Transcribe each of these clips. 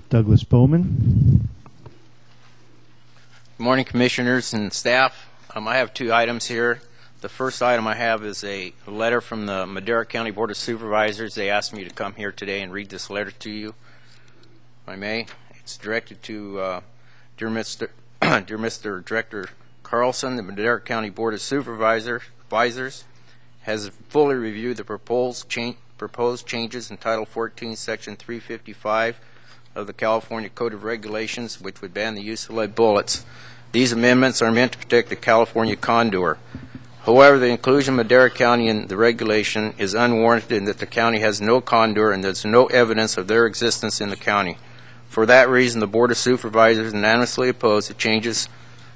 Douglas Bowman. Good morning, commissioners and staff. I have two items here. The first item I have is a letter from the Madera County Board of Supervisors. They asked me to come here today and read this letter to you, if I may. It's directed to Dear Mr. Director Carlson. The Madera County Board of Supervisors has fully reviewed the proposed changes in Title 14, Section 355 of the California Code of Regulations, which would ban the use of lead bullets. These amendments are meant to protect the California condor. However, the inclusion of Madera County in the regulation is unwarranted in that the county has no condor and there's no evidence of their existence in the county. For that reason, the Board of Supervisors unanimously oppose the change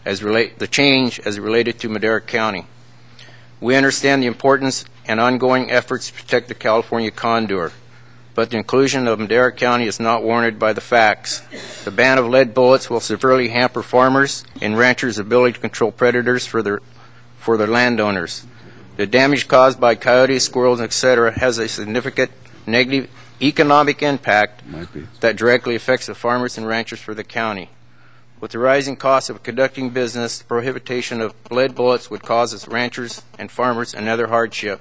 as related to Madera County. We understand the importance and ongoing efforts to protect the California condor, but the inclusion of Madera County is not warranted by the facts. The ban of lead bullets will severely hamper farmers and ranchers' ability to control predators for their landowners. The damage caused by coyotes, squirrels, etc. has a significant negative economic impact that directly affects the farmers and ranchers for the county. With the rising cost of conducting business, the prohibition of lead bullets would cause its ranchers and farmers another hardship.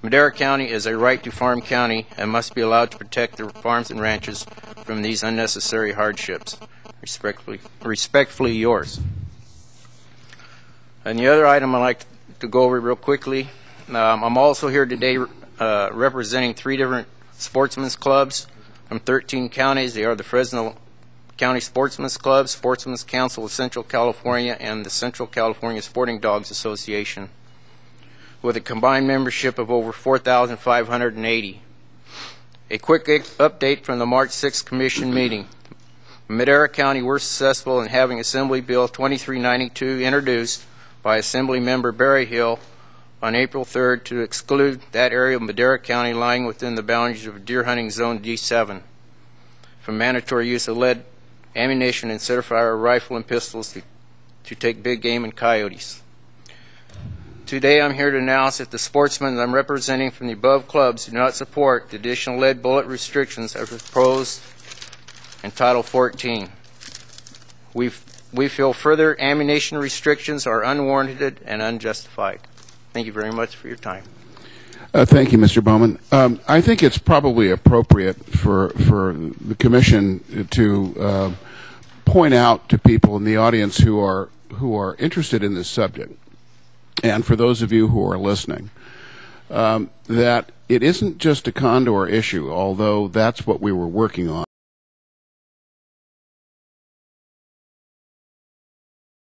Madera County is a right-to-farm county and must be allowed to protect their farms and ranches from these unnecessary hardships. Respectfully yours. And the other item I'd like to go over real quickly, I'm also here today representing 3 different sportsmen's clubs from 13 counties. They are the Fresno County Sportsmen's Club, Sportsmen's Council of Central California, and the Central California Sporting Dogs Association, with a combined membership of over 4,580. A quick update from the March 6th Commission meeting. Madera County were successful in having Assembly Bill 2392 introduced by Assembly Member Berryhill on April 3rd to exclude that area of Madera County lying within the boundaries of Deer Hunting Zone D7 from mandatory use of lead ammunition and centerfire rifle and pistols to take big game and coyotes. Today I'm here to announce that the sportsmen I'm representing from the above clubs do not support the additional lead bullet restrictions as proposed in Title 14. We feel further ammunition restrictions are unwarranted and unjustified. Thank you very much for your time. Thank you, Mr. Bowman. I think it's probably appropriate for the Commission to point out to people in the audience who are interested in this subject, and for those of you who are listening, that it isn't just a condor issue, although that's what we were working on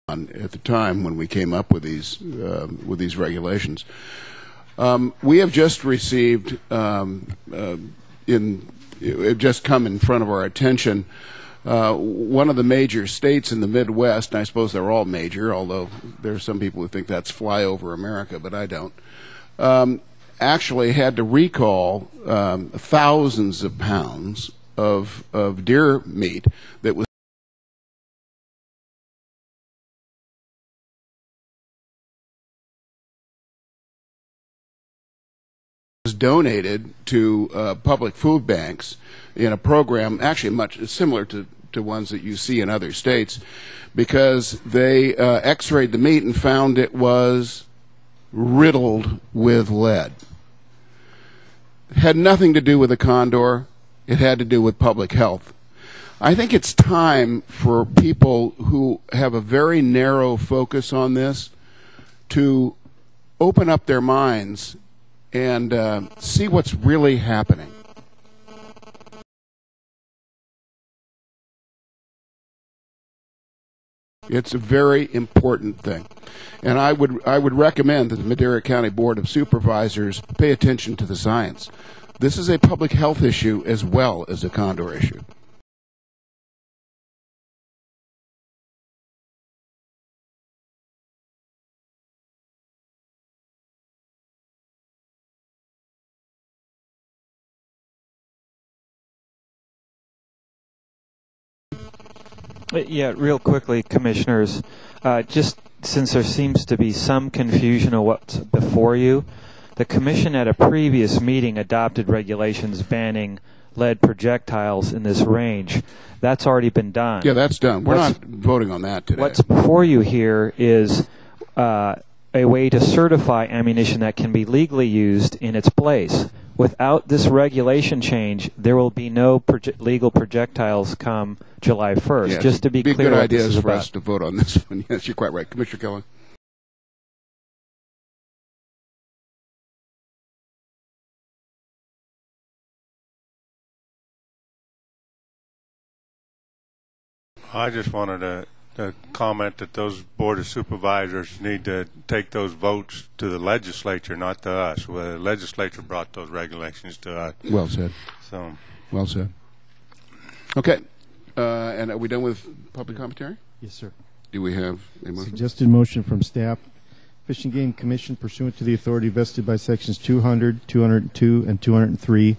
at the time when we came up with these regulations. We have just received, it just come in front of our attention, one of the major states in the Midwest, and I suppose they're all major, although there are some people who think that's flyover America, but I don't, actually had to recall thousands of pounds of deer meat that was donated to public food banks in a program actually much similar to ones that you see in other states, because they x-rayed the meat and found it was riddled with lead. It had nothing to do with the condor. It had to do with public health. I think it's time for people who have a very narrow focus on this to open up their minds and see what's really happening. It's a very important thing, and I would recommend that the Madera County Board of Supervisors pay attention to the science. This is a public health issue as well as a condor issue. Yeah, real quickly, Commissioners, just since there seems to be some confusion of what's before you, the Commission at a previous meeting adopted regulations banning lead projectiles in this range. That's already been done. Yeah, that's done. We're not voting on that today. What's before you here is a way to certify ammunition that can be legally used in its place. Without this regulation change, there will be no legal projectiles come July 1st. Yes, Just to be clear, good what ideas this is for about. us to vote on this one. Yes, you're quite right, Commissioner Kelly. I just wanted to comment that those Board of Supervisors need to take those votes to the legislature, not to us. Well, the legislature brought those regulations to us. Well said. So, well said. Okay. And are we done with public commentary? Yes, sir. Do we have a motion? Suggested motion from staff. Fish and Game Commission, pursuant to the authority vested by sections 200, 202, and 203,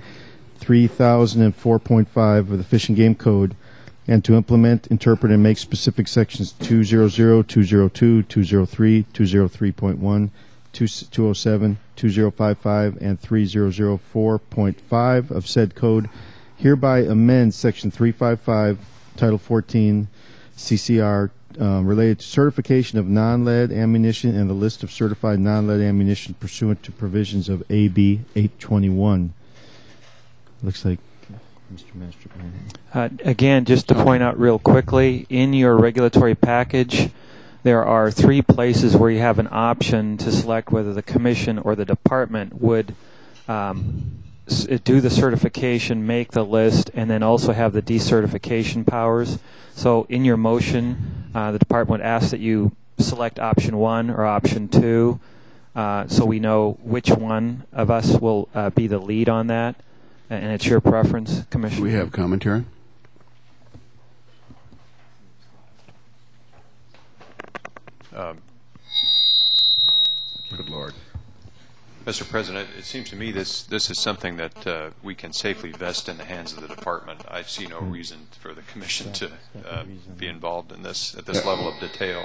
3000, and 4.5 of the Fish and Game Code, and to implement, interpret, and make specific sections 200, 202, 203, 203.1, 207, 2055, and 3004.5 of said code, hereby amend Section 355, Title 14, CCR, related to certification of non-lead ammunition and the list of certified non-lead ammunition pursuant to provisions of AB 821. Looks like Mr. Master. Again, just to point out real quickly, in your regulatory package, there are 3 places where you have an option to select whether the commission or the department would do the certification, make the list, and then also have the decertification powers. So in your motion, the department would ask that you select option 1 or option 2, so we know which one of us will be the lead on that. And it's your preference, Commissioner. Do we have commentary? Good Lord. Mr. President, it seems to me this is something that we can safely vest in the hands of the department. I see no reason for the commission to be involved in this at this level of detail.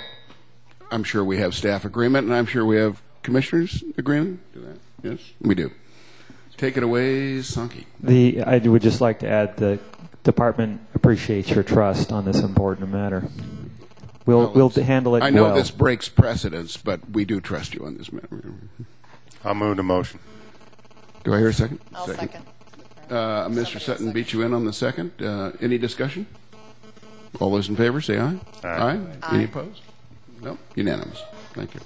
I'm sure we have staff agreement, and I'm sure we have commissioners agreement. Do that? Yes, we do. Take it away, Sankey. I would just like to add the department appreciates your trust on this important matter. We'll handle it well. I know this breaks precedence, but we do trust you on this matter. I'll move the motion. Do I hear a second? I'll second. Mr. Sutton beat you in on the second. Any discussion? All those in favor, say aye. Aye. Any opposed? No. Unanimous. Thank you.